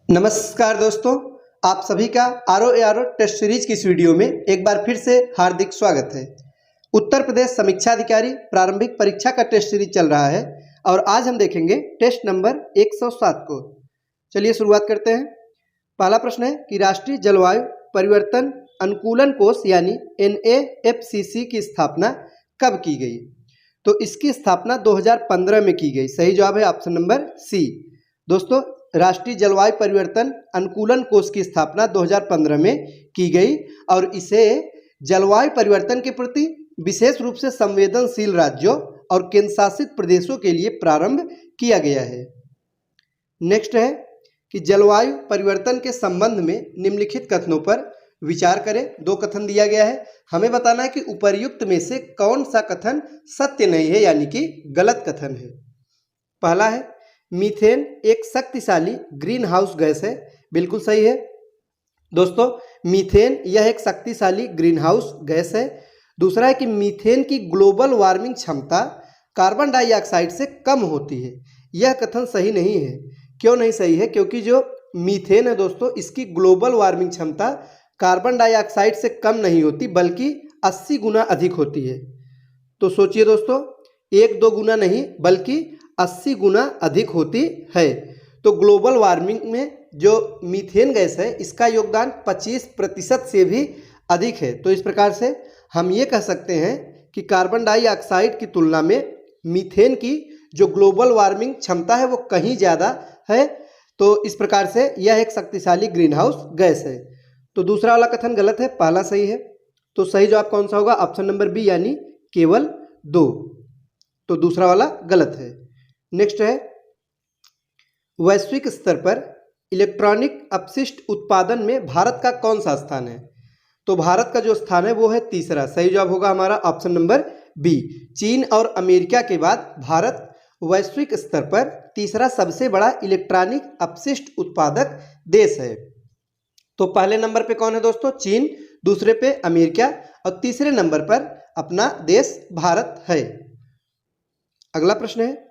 नमस्कार दोस्तों, आप सभी का आर टेस्ट सीरीज की इस वीडियो में एक बार फिर से हार्दिक स्वागत है। उत्तर प्रदेश समीक्षा अधिकारी प्रारंभिक परीक्षा का टेस्ट सीरीज चल रहा है और आज हम देखेंगे टेस्ट नंबर 107 को। चलिए शुरुआत करते हैं। पहला प्रश्न है कि राष्ट्रीय जलवायु परिवर्तन अनुकूलन कोष यानी NAFCC की स्थापना कब की गई? तो इसकी स्थापना 2015 में की गई। सही जवाब है ऑप्शन नंबर सी। दोस्तों, राष्ट्रीय जलवायु परिवर्तन अनुकूलन कोष की स्थापना 2015 में की गई और इसे जलवायु परिवर्तन के प्रति विशेष रूप से संवेदनशील राज्यों और केंद्र शासित प्रदेशों के लिए प्रारंभ किया गया है। नेक्स्ट है कि जलवायु परिवर्तन के संबंध में निम्नलिखित कथनों पर विचार करें। दो कथन दिया गया है, हमें बताना है कि उपर्युक्त में से कौन सा कथन सत्य नहीं है यानी कि गलत कथन है। पहला है मीथेन एक शक्तिशाली ग्रीन हाउस गैस है। बिल्कुल सही है दोस्तों, मीथेन यह एक शक्तिशाली ग्रीन हाउस गैस है। दूसरा है कि मीथेन की ग्लोबल वार्मिंग क्षमता कार्बन डाइऑक्साइड से कम होती है। यह कथन सही नहीं है। क्यों नहीं सही है? क्योंकि जो मीथेन है दोस्तों, इसकी ग्लोबल वार्मिंग क्षमता कार्बन डाइऑक्साइड से कम नहीं होती बल्कि 80 गुना अधिक होती है। तो सोचिए दोस्तों, 1-2 गुना नहीं बल्कि 80 गुना अधिक होती है। तो ग्लोबल वार्मिंग में जो मीथेन गैस है इसका योगदान 25% से भी अधिक है। तो इस प्रकार से हम ये कह सकते हैं कि कार्बन डाइऑक्साइड की तुलना में मीथेन की जो ग्लोबल वार्मिंग क्षमता है वो कहीं ज़्यादा है। तो इस प्रकार से यह एक शक्तिशाली ग्रीन हाउस गैस है। तो दूसरा वाला कथन गलत है, पहला सही है। तो सही जवाब कौन सा होगा? ऑप्शन नंबर बी यानी केवल 2। तो दूसरा वाला गलत है। नेक्स्ट है वैश्विक स्तर पर इलेक्ट्रॉनिक अपशिष्ट उत्पादन में भारत का कौन सा स्थान है? तो भारत का जो स्थान है वो है तीसरा। सही जवाब होगा हमारा ऑप्शन नंबर बी। चीन और अमेरिका के बाद भारत वैश्विक स्तर पर तीसरा सबसे बड़ा इलेक्ट्रॉनिक अपशिष्ट उत्पादक देश है। तो पहले नंबर पे कौन है दोस्तों? चीन, दूसरे पे अमेरिका और तीसरे नंबर पर अपना देश भारत है। अगला प्रश्न है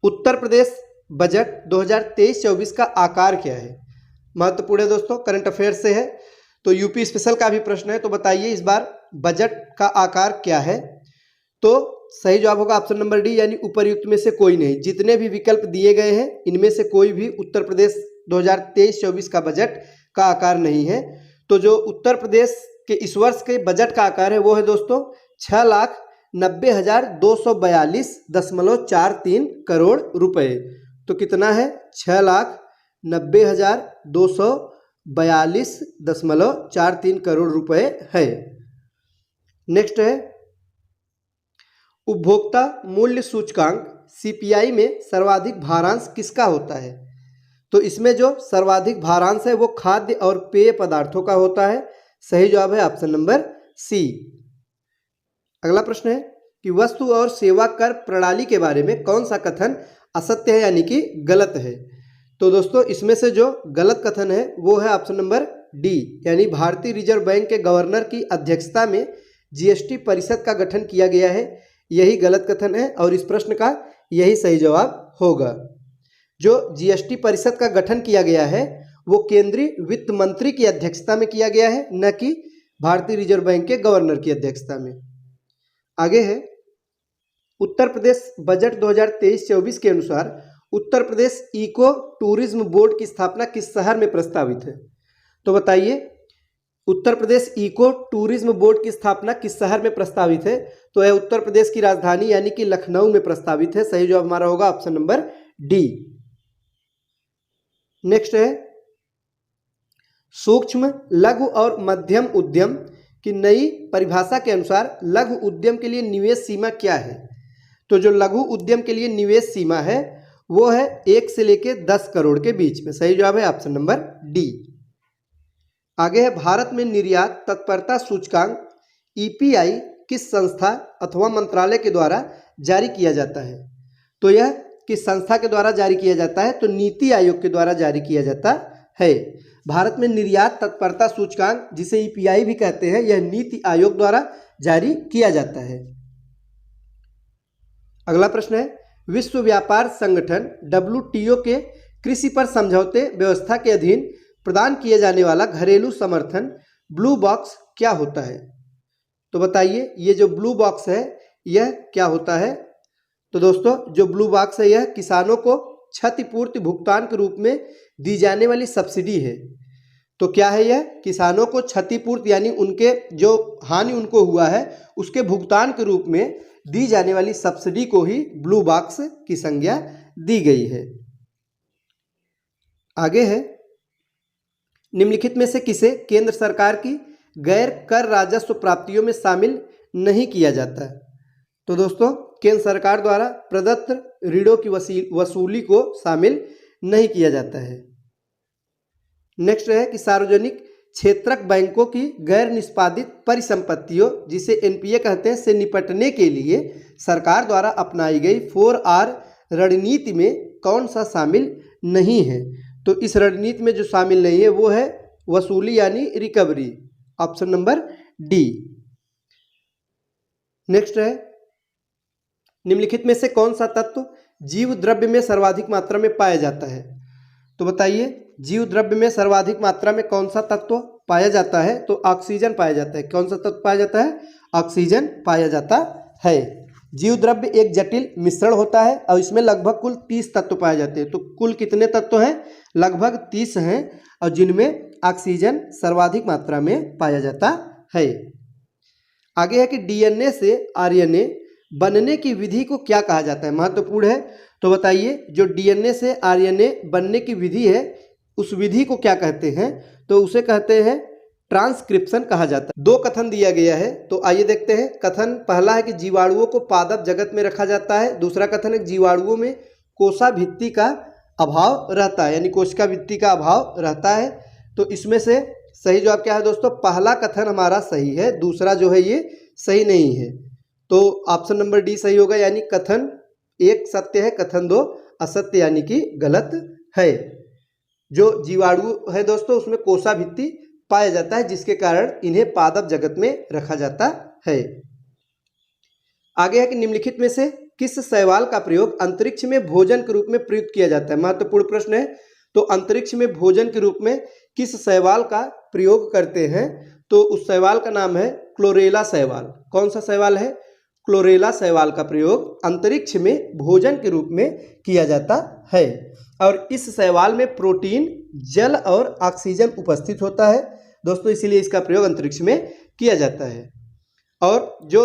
उत्तर प्रदेश बजट 2023-24 का आकार क्या है? महत्वपूर्ण है दोस्तों, करंट अफेयर से है। तो यूपी स्पेशल का भी प्रश्न है। तो बताइए इस बार बजट का आकार क्या है? तो सही जवाब होगा ऑप्शन नंबर डी यानी उपर्युक्त में से कोई नहीं। जितने भी विकल्प दिए गए हैं इनमें से कोई भी उत्तर प्रदेश 2023-24 का बजट का आकार नहीं है। तो जो उत्तर प्रदेश के इस वर्ष के बजट का आकार है वो है दोस्तों 6,90,242.43 करोड़ रुपए। तो कितना है? 6,90,242.43 करोड़ रुपए है। नेक्स्ट है उपभोक्ता मूल्य सूचकांक CPI में सर्वाधिक भारांश किसका होता है? तो इसमें जो सर्वाधिक भारांश है वो खाद्य और पेय पदार्थों का होता है। सही जवाब है ऑप्शन नंबर सी। अगला प्रश्न है कि वस्तु और सेवा कर प्रणाली के बारे में कौन सा कथन असत्य है यानी कि गलत है? तो दोस्तों इसमें से जो गलत कथन है वो है ऑप्शन नंबर डी यानी भारतीय रिजर्व बैंक के गवर्नर की अध्यक्षता में GST परिषद का गठन किया गया है। यही गलत कथन है और इस प्रश्न का यही सही जवाब होगा। जो GST परिषद का गठन किया गया है वो केंद्रीय वित्त मंत्री की अध्यक्षता में किया गया है, न कि भारतीय रिजर्व बैंक के गवर्नर की अध्यक्षता में। आगे है उत्तर प्रदेश बजट 2023-24 के अनुसार Uttar Pradesh eco tourism board की स्थापना किस शहर में प्रस्तावित है? तो बताइए Uttar Pradesh eco tourism board की स्थापना किस शहर में प्रस्तावित है? तो यह उत्तर प्रदेश की राजधानी यानी कि लखनऊ में प्रस्तावित है। सही जवाब हमारा होगा ऑप्शन नंबर डी। नेक्स्ट है सूक्ष्म लघु और मध्यम उद्यम की नई परिभाषा के अनुसार लघु उद्यम के लिए निवेश सीमा क्या है? तो जो लघु उद्यम के लिए निवेश सीमा है वो है 1 से लेके 10 करोड़ के बीच में। सही जवाब है ऑप्शन नंबर डी। आगे है भारत में निर्यात तत्परता सूचकांक EPI किस संस्था अथवा मंत्रालय के द्वारा जारी किया जाता है? तो यह किस संस्था के द्वारा जारी किया जाता है? तो नीति आयोग के द्वारा जारी किया जाता है। भारत में निर्यात तत्परता सूचकांक जिसे EPI भी कहते हैं यह नीति आयोग द्वारा जारी किया जाता है। अगला प्रश्न है विश्व व्यापार संगठन WTO के कृषि पर समझौते व्यवस्था के अधीन प्रदान किए जाने वाला घरेलू समर्थन ब्लू बॉक्स क्या होता है? तो बताइए ये जो ब्लू बॉक्स है यह क्या होता है? तो दोस्तों जो ब्लू बॉक्स है यह किसानों को क्षतिपूर्ति भुगतान के रूप में दी जाने वाली सब्सिडी है। तो क्या है यह? किसानों को क्षतिपूर्ति यानी उनके जो हानि उनको हुआ है उसके भुगतान के रूप में दी जाने वाली सब्सिडी को ही ब्लू बॉक्स की संज्ञा दी गई है। आगे है, निम्नलिखित में से किसे केंद्र सरकार की गैर कर राजस्व प्राप्तियों में शामिल नहीं किया जाता है? तो दोस्तों केंद्र सरकार द्वारा प्रदत्त ऋणों की वसूली को शामिल नहीं किया जाता है। नेक्स्ट है कि सार्वजनिक क्षेत्रक बैंकों की गैर निष्पादित परिसंपत्तियों जिसे एनपीए कहते हैं से निपटने के लिए सरकार द्वारा अपनाई गई 4R रणनीति में कौन सा शामिल नहीं है? तो इस रणनीति में जो शामिल नहीं है वो है वसूली यानी recovery, option number D. Next है, निम्नलिखित में से कौन सा तत्व जीव द्रव्य में सर्वाधिक मात्रा में पाया जाता है? तो बताइए जीव द्रव्य में सर्वाधिक मात्रा में कौन सा तत्व पाया जाता है? तो ऑक्सीजन पाया जाता है। कौन सा तत्व पाया जाता है? ऑक्सीजन पाया जाता है। जीव द्रव्य एक जटिल मिश्रण होता है और इसमें लगभग कुल 30 तत्व पाए जाते हैं। तो कुल कितने तत्व हैं? लगभग 30 हैं और जिनमें ऑक्सीजन सर्वाधिक मात्रा में पाया जाता है। आगे है कि डीएनए से आरएनए बनने की विधि को क्या कहा जाता है? महत्वपूर्ण है। तो बताइए जो डीएनए से आरएनए बनने की विधि है उस विधि को क्या कहते हैं? तो उसे कहते हैं ट्रांसक्रिप्शन कहा जाता है। 2 कथन दिया गया है, तो आइए देखते हैं। कथन पहला है कि जीवाणुओं को पादप जगत में रखा जाता है। दूसरा कथन है जीवाणुओं में कोशा भित्ति का अभाव रहता है, यानी कोशिका भित्ति का अभाव रहता है। तो इसमें से सही जवाब क्या है दोस्तों? पहला कथन हमारा सही है, दूसरा जो है ये सही नहीं है। तो ऑप्शन नंबर डी सही होगा, यानी कथन 1 सत्य है, कथन 2 असत्य यानी कि गलत है। जो जीवाणु है दोस्तों उसमें कोशा भित्ति पाया जाता है जिसके कारण इन्हें पादप जगत में रखा जाता है। आगे है कि निम्नलिखित में से किस शैवाल का प्रयोग अंतरिक्ष में भोजन के रूप में प्रयुक्त किया जाता है? महत्वपूर्ण प्रश्न है। तो अंतरिक्ष में भोजन के रूप में किस शैवाल का प्रयोग करते हैं? तो उस शैवाल का नाम है क्लोरेला शैवाल। कौन सा शैवाल है? क्लोरेला शैवाल का प्रयोग अंतरिक्ष में भोजन के रूप में किया जाता है और इस शैवाल में प्रोटीन, जल और ऑक्सीजन उपस्थित होता है दोस्तों, इसीलिए इसका प्रयोग अंतरिक्ष में किया जाता है। और जो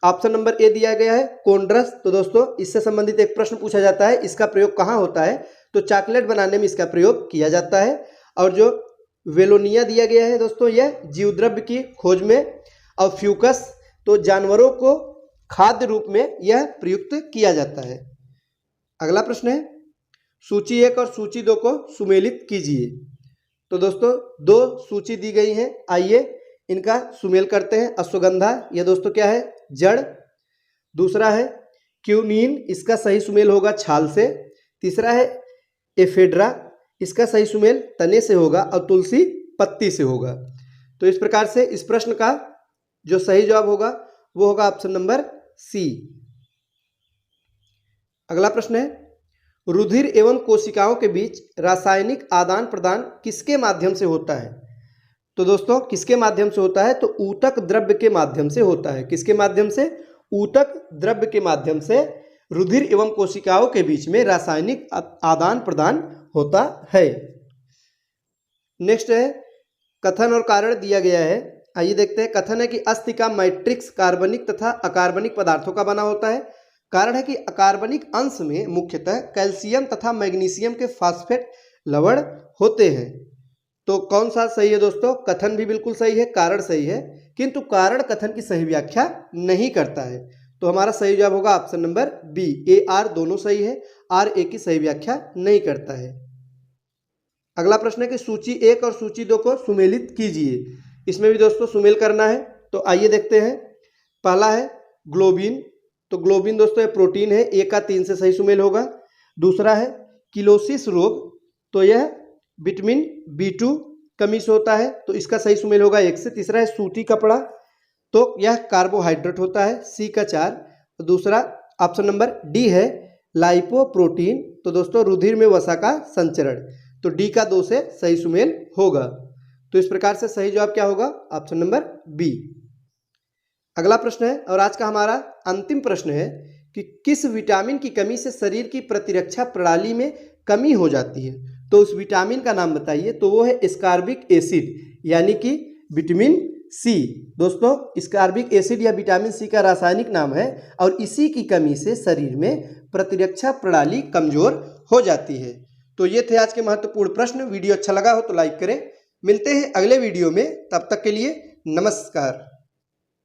ऑप्शन नंबर ए दिया गया है कोन्ड्रस, तो दोस्तों इससे संबंधित एक प्रश्न पूछा जाता है, इसका प्रयोग कहाँ होता है? तो चॉकलेट बनाने में इसका प्रयोग किया जाता है। और जो वेलोनिया दिया गया है दोस्तों यह जीवद्रव्य की खोज में, और फ्यूकस तो जानवरों को खाद्य रूप में यह प्रयुक्त किया जाता है। अगला प्रश्न है सूची 1 और सूची 2 को सुमेलित कीजिए। तो दोस्तों 2 सूची दी गई हैं, आइए इनका सुमेल करते हैं। अश्वगंधा यह दोस्तों क्या है? जड़। दूसरा है क्यूनीन, इसका सही सुमेल होगा छाल से। तीसरा है एफेड्रा, इसका सही सुमेल तने से होगा और तुलसी पत्ती से होगा। तो इस प्रकार से इस प्रश्न का जो सही जवाब होगा वो होगा ऑप्शन नंबर सी। अगला प्रश्न है रुधिर एवं कोशिकाओं के बीच रासायनिक आदान प्रदान किसके माध्यम से होता है? तो दोस्तों किसके माध्यम से होता है? तो ऊतक द्रव्य के माध्यम से होता है। किसके माध्यम से? ऊतक द्रव्य के माध्यम से रुधिर एवं कोशिकाओं के बीच में रासायनिक आदान प्रदान होता है। नेक्स्ट है कथन और कारण दिया गया है, आइए देखते हैं। कथन है कि अस्थि का मैट्रिक्स कार्बनिक तथा अकार्बनिक पदार्थों का बना होता है। कारण है कि अकार्बनिक अंश में मुख्यतः कैल्शियम तथा मैग्नीशियम के फास्फेट लवण होते हैं। तो कौन सा सही है दोस्तों? कथन भी बिल्कुल सही है, कारण सही है, किंतु कारण कथन की सही व्याख्या नहीं करता है। तो हमारा सही जवाब होगा option number B. A R दोनों सही है, आर ए की सही व्याख्या नहीं करता है। अगला प्रश्न है कि सूची 1 और सूची 2 को सुमेलित कीजिए। इसमें भी दोस्तों सुमेल करना है, तो आइए देखते हैं। पहला है ग्लोबिन, तो ग्लोबिन दोस्तों ये प्रोटीन है, 1 का 3 से सही सुमेल होगा। दूसरा है किलोसिस रोग, तो यह विटामिन B2 कमी से होता है, तो इसका सही सुमेल होगा 1 से। तीसरा है सूती कपड़ा, तो यह कार्बोहाइड्रेट होता है, C का 4। दूसरा ऑप्शन नंबर डी है लाइपोप्रोटीन, तो दोस्तों रुधिर में वसा का संचरण, तो डी का 2 से सही सुमेल होगा। तो इस प्रकार से सही जवाब क्या होगा? Option number B. अगला प्रश्न है और आज का हमारा अंतिम प्रश्न है कि किस विटामिन की कमी से शरीर की प्रतिरक्षा प्रणाली में कमी हो जाती है? तो उस विटामिन का नाम बताइए। तो वो है एस्कॉर्बिक एसिड यानी कि विटामिन सी। दोस्तों एस्कॉर्बिक एसिड या विटामिन सी का रासायनिक नाम है और इसी की कमी से शरीर में प्रतिरक्षा प्रणाली कमजोर हो जाती है। तो ये थे आज के महत्वपूर्ण प्रश्न। वीडियो अच्छा लगा हो तो लाइक करें। मिलते हैं अगले वीडियो में, तब तक के लिए नमस्कार।